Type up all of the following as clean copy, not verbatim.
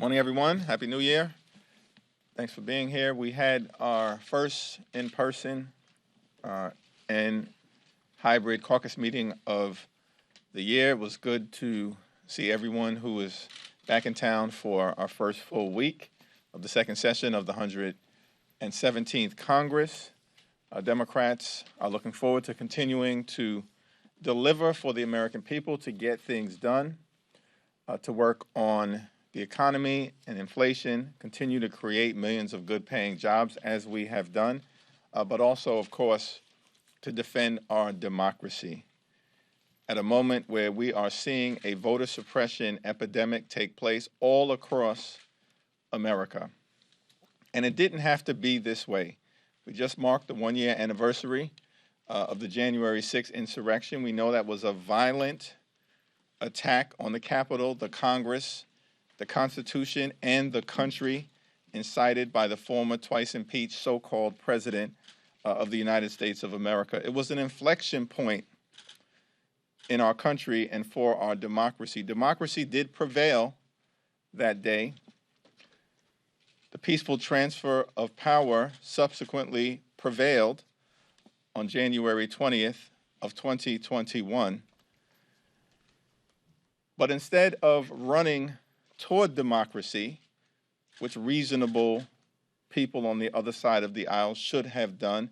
Morning, everyone. Happy New Year. Thanks for being here. We had our first in-person and hybrid caucus meeting of the year. It was good to see everyone who was back in town for our first full week of the second session of the 117th Congress. Democrats are looking forward to continuing to deliver for the American people, to get things done, to work on the economy and inflation, continue to create millions of good-paying jobs as we have done, but also, of course, to defend our democracy. At a moment where we are seeing a voter suppression epidemic take place all across America. And it didn't have to be this way. We just marked the one-year anniversary of the January 6th insurrection. We know that was a violent attack on the Capitol, the Congress, the Constitution, and the country, incited by the former twice-impeached so-called President of the United States of America. It was an inflection point in our country and for our democracy. Democracy did prevail that day. The peaceful transfer of power subsequently prevailed on January 20th of 2021. But instead of running toward democracy, which reasonable people on the other side of the aisle should have done,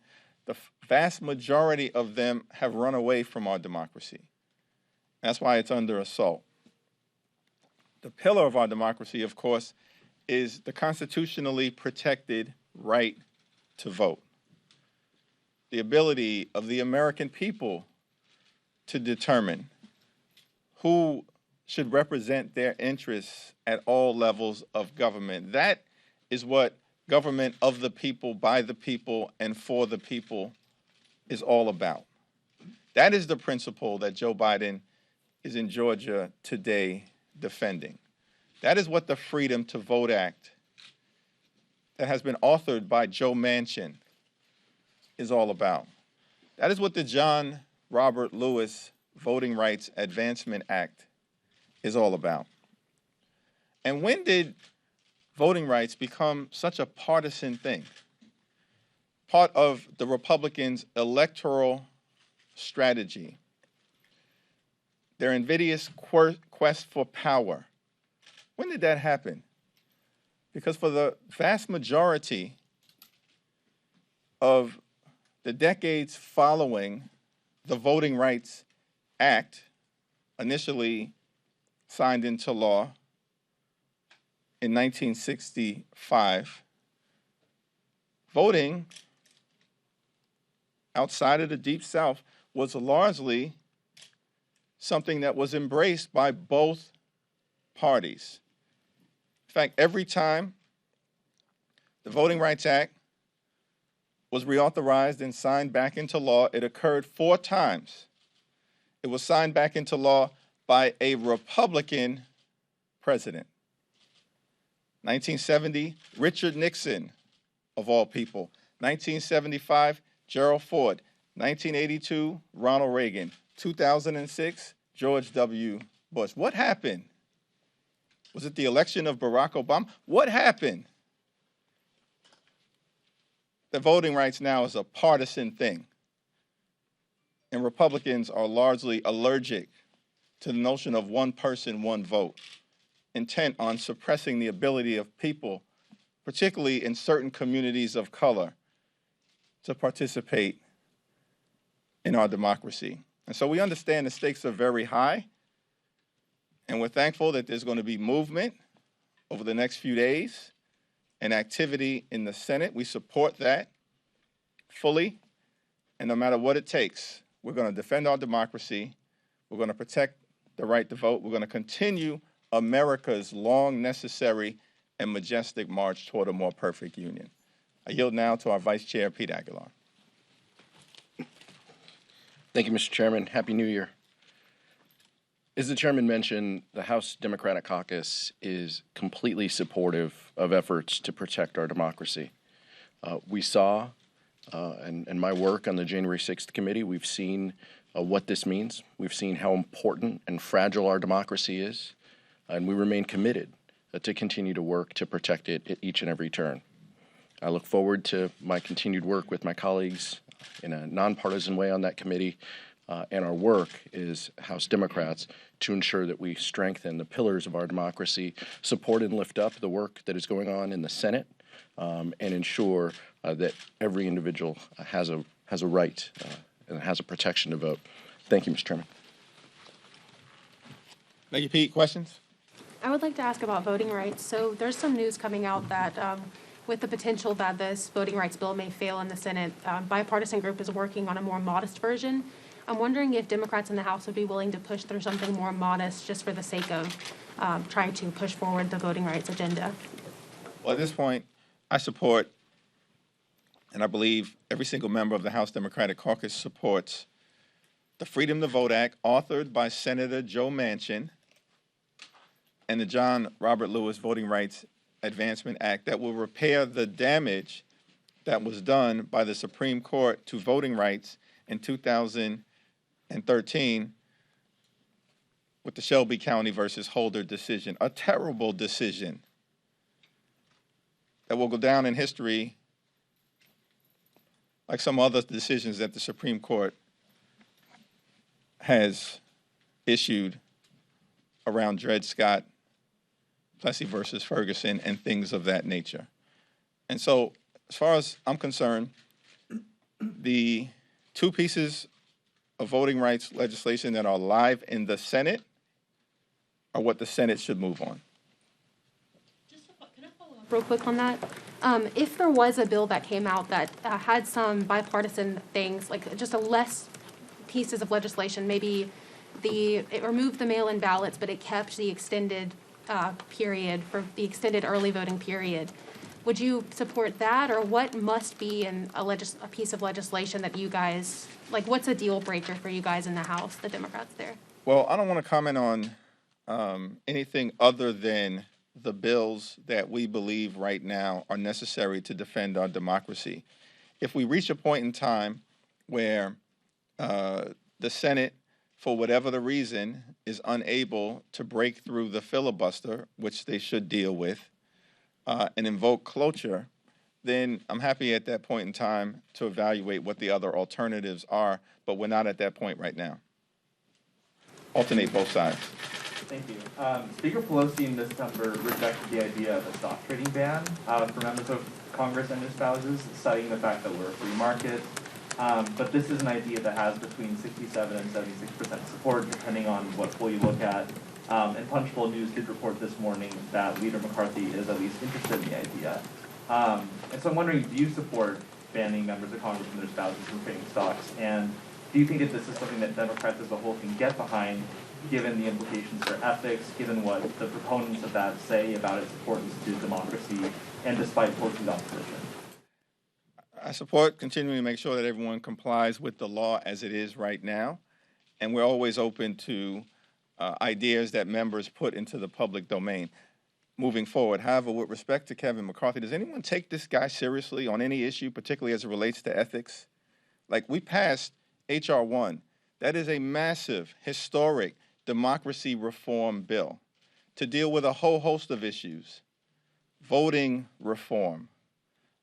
the vast majority of them have run away from our democracy. That's why it's under assault. The pillar of our democracy, of course, is the constitutionally protected right to vote. The ability of the American people to determine who should represent their interests at all levels of government. That is what government of the people, by the people, and for the people is all about. That is the principle that Joe Biden is in Georgia today defending. That is what the Freedom to Vote Act that has been authored by Joe Manchin is all about. That is what the John Robert Lewis Voting Rights Advancement Act is all about. And when did voting rights become such a partisan thing? Part of the Republicans' electoral strategy, their invidious quest for power. When did that happen? Because for the vast majority of the decades following the Voting Rights Act, initially signed into law in 1965, voting outside of the Deep South was largely something that was embraced by both parties. In fact, every time the Voting Rights Act was reauthorized and signed back into law, it occurred 4 times. It was signed back into law by a Republican president. 1970, Richard Nixon, of all people. 1975, Gerald Ford. 1982, Ronald Reagan. 2006, George W. Bush. What happened? Was it the election of Barack Obama? What happened? That voting rights now is a partisan thing. And Republicans are largely allergic to the notion of one person, one vote, intent on suppressing the ability of people, particularly in certain communities of color, to participate in our democracy. And so we understand the stakes are very high, and we're thankful that there's going to be movement over the next few days and activity in the Senate. We support that fully, and no matter what it takes, we're going to defend our democracy. We're going to protect the right to vote. We're going to continue America's long, necessary, and majestic march toward a more perfect union. I yield now to our Vice Chair, Pete Aguilar. Thank you, Mr. Chairman. Happy New Year. As the Chairman mentioned, the House Democratic Caucus is completely supportive of efforts to protect our democracy. We saw, in my work on the January 6th committee, we've seen what this means. We've seen how important and fragile our democracy is, and we remain committed to continue to work to protect it at each and every turn. I look forward to my continued work with my colleagues in a nonpartisan way on that committee, and our work as House Democrats to ensure that we strengthen the pillars of our democracy, support and lift up the work that is going on in the Senate, and ensure that every individual has a right and has a protection to vote. Thank you, Mr. Chairman. Thank you, Pete. Questions? I would like to ask about voting rights. So there's some news coming out that with the potential that this voting rights bill may fail in the Senate, bipartisan group is working on a more modest version. I'm wondering if Democrats in the House would be willing to push through something more modest just for the sake of trying to push forward the voting rights agenda. Well, at this point, I support, and I believe every single member of the House Democratic Caucus supports the Freedom to Vote Act authored by Senator Joe Manchin and the John Robert Lewis Voting Rights Advancement Act that will repair the damage that was done by the Supreme Court to voting rights in 2013 with the Shelby County versus Holder decision, a terrible decision that will go down in history like some other decisions that the Supreme Court has issued around Dred Scott, Plessy versus Ferguson, and things of that nature. And so, as far as I'm concerned, the two pieces of voting rights legislation that are live in the Senate are what the Senate should move on. Can I follow up real quick on that? If there was a bill that came out that had some bipartisan things, like just a less pieces of legislation, maybe it removed the mail-in ballots, but it kept the extended period for the extended early voting period, would you support that, or what must be in a piece of legislation that you guys, like what's a deal breaker for you guys in the House, the Democrats there? Well, I don't want to comment on anything other than the bills that we believe right now are necessary to defend our democracy. If we reach a point in time where the Senate, for whatever the reason, is unable to break through the filibuster, which they should deal with, and invoke cloture, then I'm happy at that point in time to evaluate what the other alternatives are, but we're not at that point right now. Alternate both sides. Thank you. Speaker Pelosi in December rejected the idea of a stock trading ban for members of Congress and their spouses, citing the fact that we're a free market. But this is an idea that has between 67 and 76% support, depending on what poll you look at. And Punchbowl News did report this morning that Leader McCarthy is at least interested in the idea. And so I'm wondering, do you support banning members of Congress and their spouses from trading stocks? And do you think that this is something that Democrats as a whole can get behind, given the implications for ethics, given what the proponents of that say about its importance to democracy, and despite Pelosi's opposition? I support continuing to make sure that everyone complies with the law as it is right now, and we're always open to ideas that members put into the public domain moving forward. However, with respect to Kevin McCarthy, does anyone take this guy seriously on any issue, particularly as it relates to ethics? Like, we passed H.R. 1. That is a massive, historic democracy reform bill to deal with a whole host of issues: voting reform,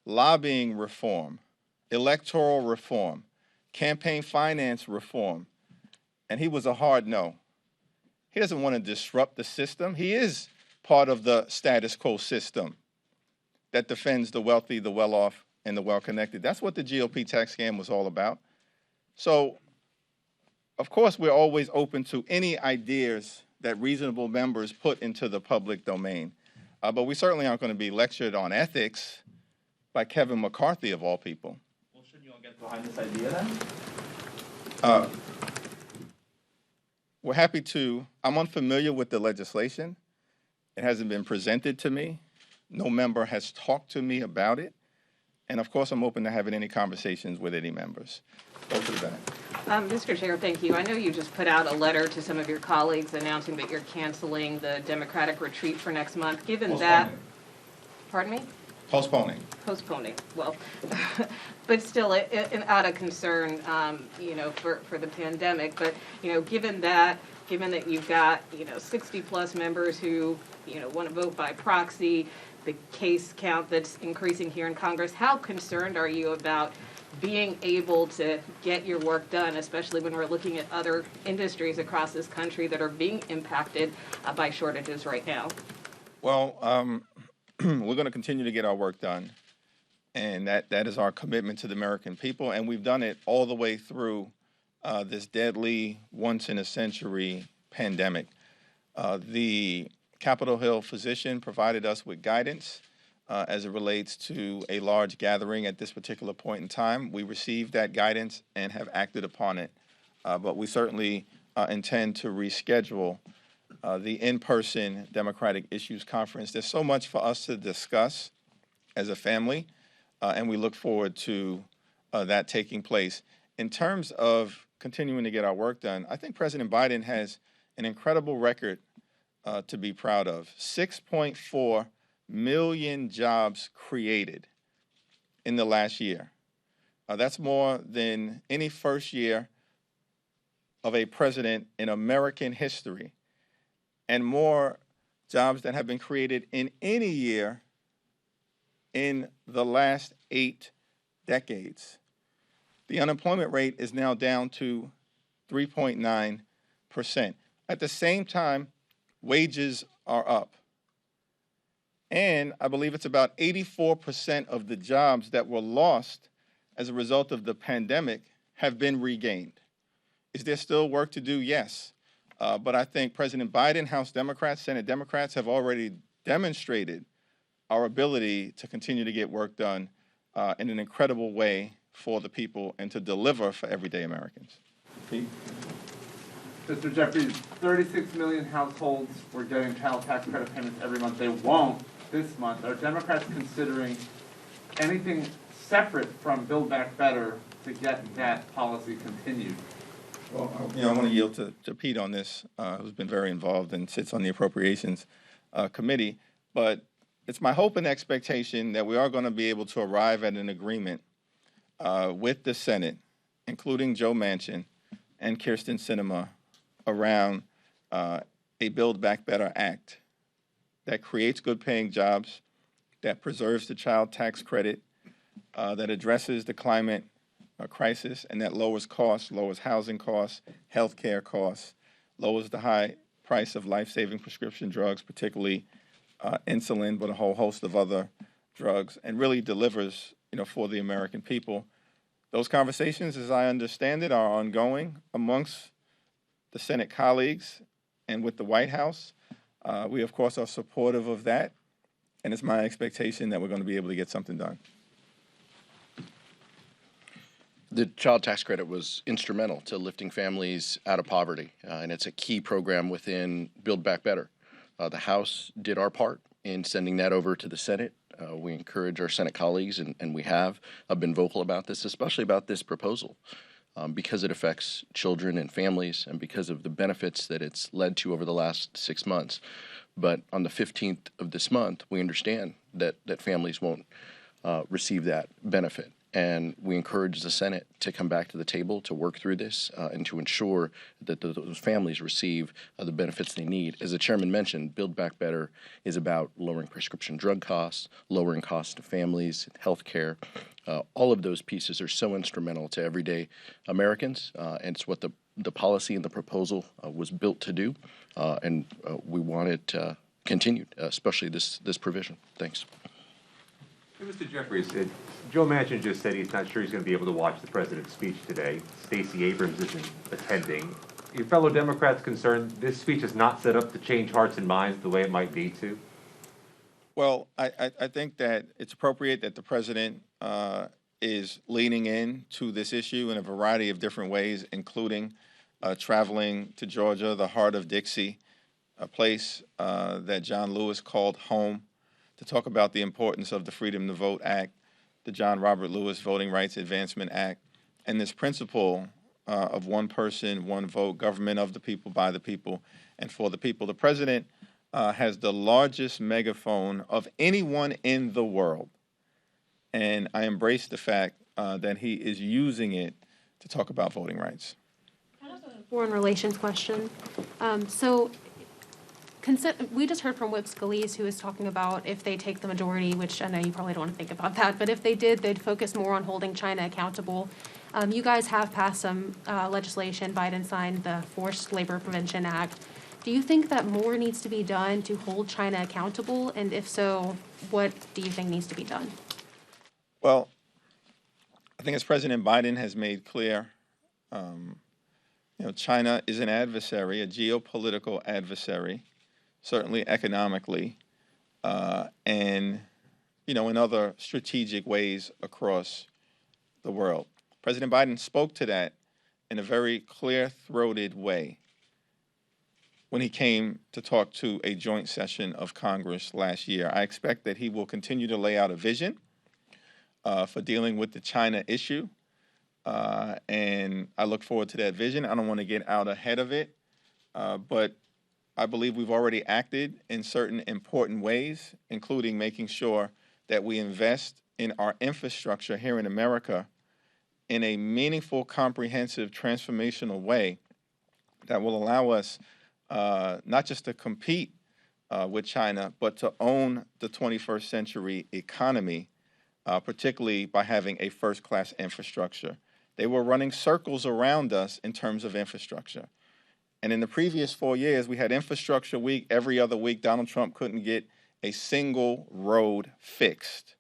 lobbying reform, electoral reform, campaign finance reform. And he was a hard no. He doesn't want to disrupt the system. He is part of the status quo system that defends the wealthy, the well-off, and the well-connected. That's what the GOP tax scam was all about. So, of course, we're always open to any ideas that reasonable members put into the public domain. But we certainly aren't going to be lectured on ethics by Kevin McCarthy, of all people. Well, should you all get behind this idea then? We're happy to. I'm unfamiliar with the legislation. It hasn't been presented to me. No member has talked to me about it. And of course, I'm open to having any conversations with any members. Go to the back. Mr. Chair, thank you. I know you just put out a letter to some of your colleagues announcing that you're canceling the Democratic retreat for next month. Given that, pardon me? Postponing. Postponing. Well, but still, out of concern, for the pandemic. But given that you've got 60+ members who want to vote by proxy, the case count that's increasing here in Congress. How concerned are you about being able to get your work done, especially when we're looking at other industries across this country that are being impacted by shortages right now? Well, we're going to continue to get our work done, and that is our commitment to the American people, and we've done it all the way through this deadly, once-in-a-century pandemic. The Capitol Hill physician provided us with guidance as it relates to a large gathering at this particular point in time. We received that guidance and have acted upon it, but we certainly intend to reschedule the in-person Democratic Issues Conference. There's so much for us to discuss as a family, and we look forward to that taking place. In terms of continuing to get our work done, I think President Biden has an incredible record to be proud of. 6.4 million jobs created in the last year. That's more than any first year of a president in American history, and more jobs that have been created in any year in the last 8 decades. The unemployment rate is now down to 3.9%. At the same time, wages are up. And I believe it's about 84% of the jobs that were lost as a result of the pandemic have been regained. Is there still work to do? Yes. But I think President Biden, House Democrats, Senate Democrats have already demonstrated our ability to continue to get work done in an incredible way for the people and to deliver for everyday Americans. Pete? Mr. Jeffries, 36 million households were getting child tax credit payments every month. They won't this month. Are Democrats considering anything separate from Build Back Better to get that policy continued? Well, I want to yield to Pete on this, who's been very involved and sits on the Appropriations Committee. But it's my hope and expectation that we are going to be able to arrive at an agreement with the Senate, including Joe Manchin and Kyrsten Sinema, around a Build Back Better Act that creates good-paying jobs, that preserves the child tax credit, that addresses the climate crisis, and that lowers costs, lowers housing costs, health care costs, lowers the high price of life-saving prescription drugs, particularly insulin, but a whole host of other drugs, and really delivers, for the American people. Those conversations, as I understand it, are ongoing amongst the Senate colleagues and with the White House. We, of course, are supportive of that, and it's my expectation that we're going to be able to get something done. The child tax credit was instrumental to lifting families out of poverty, and it's a key program within Build Back Better. The House did our part in sending that over to the Senate. We encourage our Senate colleagues, and we have been vocal about this, especially about this proposal, because it affects children and families and because of the benefits that it's led to over the last 6 months. But on the 15th of this month, we understand that families won't receive that benefit. And we encourage the Senate to come back to the table to work through this and to ensure that those families receive the benefits they need. As the chairman mentioned, Build Back Better is about lowering prescription drug costs, lowering costs to families, health care. All of those pieces are so instrumental to everyday Americans, and it's what the policy and the proposal was built to do, and we want it continued, especially this provision. Thanks. Hey, Mr. Jeffries, Joe Manchin just said he's not sure he's going to be able to watch the president's speech today. Stacey Abrams isn't attending. Your fellow Democrats concerned this speech is not set up to change hearts and minds the way it might need to? Well, I think that it's appropriate that the president is leaning in to this issue in a variety of different ways, including traveling to Georgia, the heart of Dixie, a place that John Lewis called home, to talk about the importance of the Freedom to Vote Act, the John Robert Lewis Voting Rights Advancement Act, and this principle of one person, one vote, government of the people, by the people, and for the people. The president has the largest megaphone of anyone in the world, and I embrace the fact that he is using it to talk about voting rights. Foreign relations question. So We just heard from Whip Scalise, who was talking about if they take the majority, which I know you probably don't want to think about that, but if they did, they'd focus more on holding China accountable. You guys have passed some legislation. Biden signed the Forced Labor Prevention Act. Do you think that more needs to be done to hold China accountable? And if so, what do you think needs to be done? Well, I think as President Biden has made clear, China is an adversary, a geopolitical adversary, certainly economically, and, in other strategic ways across the world. President Biden spoke to that in a very clear-throated way when he came to talk to a joint session of Congress last year. I expect that he will continue to lay out a vision for dealing with the China issue, and I look forward to that vision. I don't want to get out ahead of it, but I believe we've already acted in certain important ways, including making sure that we invest in our infrastructure here in America in a meaningful, comprehensive, transformational way that will allow us not just to compete with China, but to own the 21st century economy, particularly by having a first-class infrastructure. They were running circles around us in terms of infrastructure. And in the previous 4 years, we had infrastructure week. Every other week, Donald Trump couldn't get a single road fixed.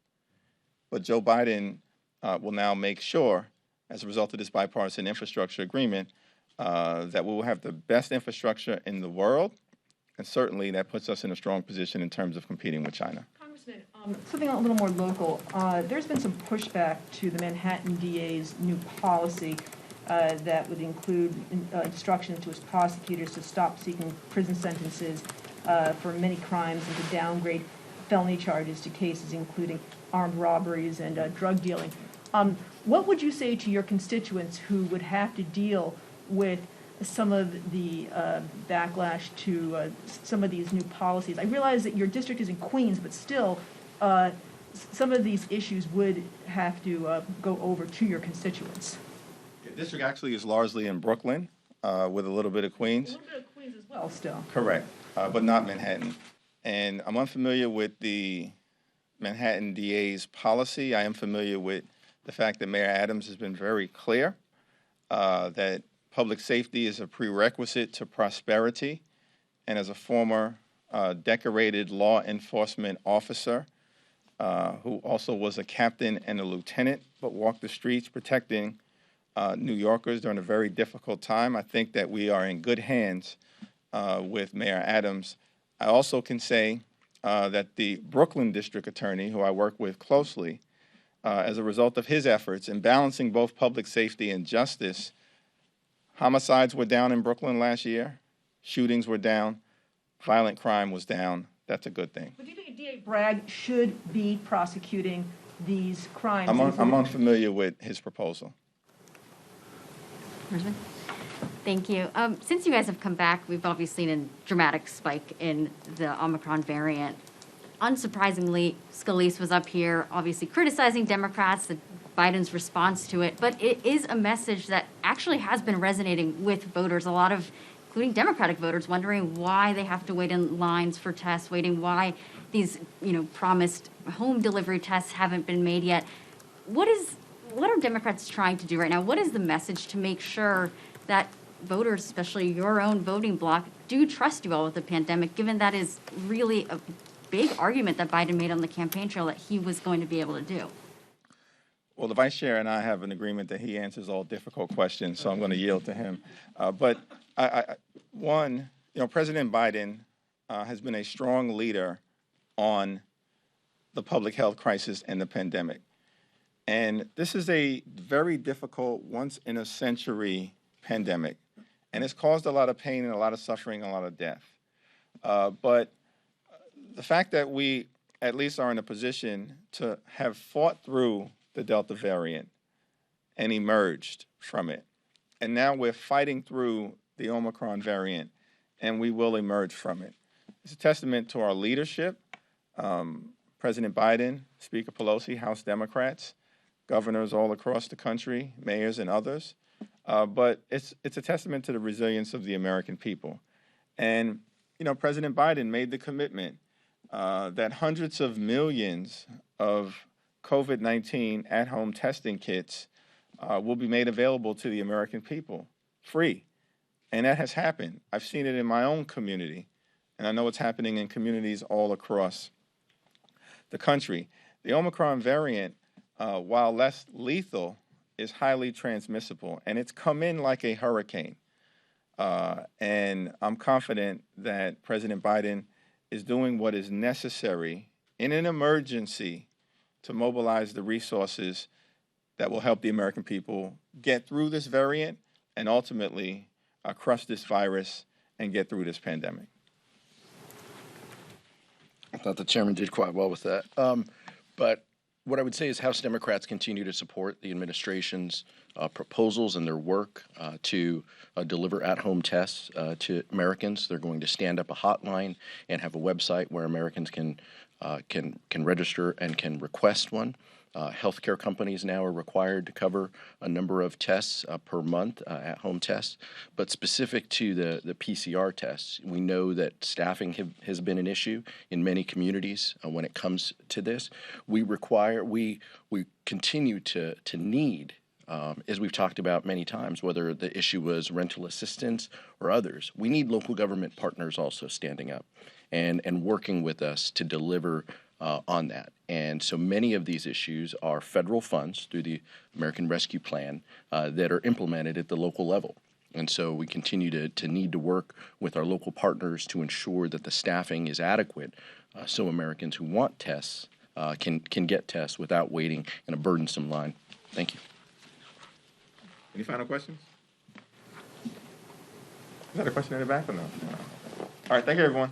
But Joe Biden will now make sure, as a result of this bipartisan infrastructure agreement, that we will have the best infrastructure in the world, and certainly that puts us in a strong position in terms of competing with China. Congressman, something a little more local. There's been some pushback to the Manhattan DA's new policy that would include instructions to his prosecutors to stop seeking prison sentences for many crimes and to downgrade felony charges to cases including armed robberies and drug dealing. What would you say to your constituents who would have to deal with some of the backlash to some of these new policies? I realize that your district is in Queens, but still, some of these issues would have to go over to your constituents. The district actually is largely in Brooklyn, with a little bit of Queens. A little bit of Queens as well, still. Correct, but not Manhattan. And I'm unfamiliar with the Manhattan DA's policy. I am familiar with the fact that Mayor Adams has been very clear that public safety is a prerequisite to prosperity. And as a former decorated law enforcement officer who also was a captain and a lieutenant, but walked the streets protecting New Yorkers during a very difficult time, I think that we are in good hands with Mayor Adams. I also can say that the Brooklyn District Attorney, who I work with closely, as a result of his efforts in balancing both public safety and justice, homicides were down in Brooklyn last year, shootings were down, violent crime was down. That's a good thing. But do you think DA Bragg should be prosecuting these crimes? I'm unfamiliar with his proposal. Thank you. Since you guys have come back, we've obviously seen a dramatic spike in the Omicron variant. Unsurprisingly, Scalise was up here, obviously criticizing Democrats, Biden's response to it, but it is a message that actually has been resonating with voters. A lot of, including Democratic voters, wondering why they have to wait in lines for tests, waiting why these, promised home delivery tests haven't been made yet. What are Democrats trying to do right now? What is the message to make sure that voters, especially your own voting bloc, do trust you all with the pandemic, given that is really a big argument that Biden made on the campaign trail that he was going to be able to do? Well, the vice chair and I have an agreement that he answers all difficult questions, so I'm going to yield to him. But President Biden has been a strong leader on the public health crisis and the pandemic. And this is a very difficult, once-in-a-century pandemic, and it's caused a lot of pain and a lot of suffering and a lot of death. But the fact that we at least are in a position to have fought through the Delta variant and emerged from it, and now we're fighting through the Omicron variant, and we will emerge from it. It's a testament to our leadership, President Biden, Speaker Pelosi, House Democrats, governors all across the country, mayors and others. But it's a testament to the resilience of the American people. And President Biden made the commitment that hundreds of millions of COVID-19 at-home testing kits will be made available to the American people, free. And that has happened. I've seen it in my own community, and I know it's happening in communities all across the country. The Omicron variant, while less lethal, is highly transmissible, and it's come in like a hurricane. And I'm confident that President Biden is doing what is necessary in an emergency to mobilize the resources that will help the American people get through this variant and ultimately crush this virus and get through this pandemic. I thought the chairman did quite well with that. But what I would say is House Democrats continue to support the administration's proposals and their work to deliver at-home tests to Americans. They're going to stand up a hotline and have a website where Americans can register and can request one. Healthcare companies now are required to cover a number of tests per month, at-home tests. But specific to the PCR tests, we know that staffing has been an issue in many communities when it comes to this. We continue to need, as we've talked about many times, whether the issue was rental assistance or others, we need local government partners also standing up and working with us to deliver on that. And so many of these issues are federal funds through the American Rescue Plan that are implemented at the local level. And so we continue to need to work with our local partners to ensure that the staffing is adequate so Americans who want tests can get tests without waiting in a burdensome line. Thank you. Any final questions? Is that a question in the back or no? All right, thank you, everyone.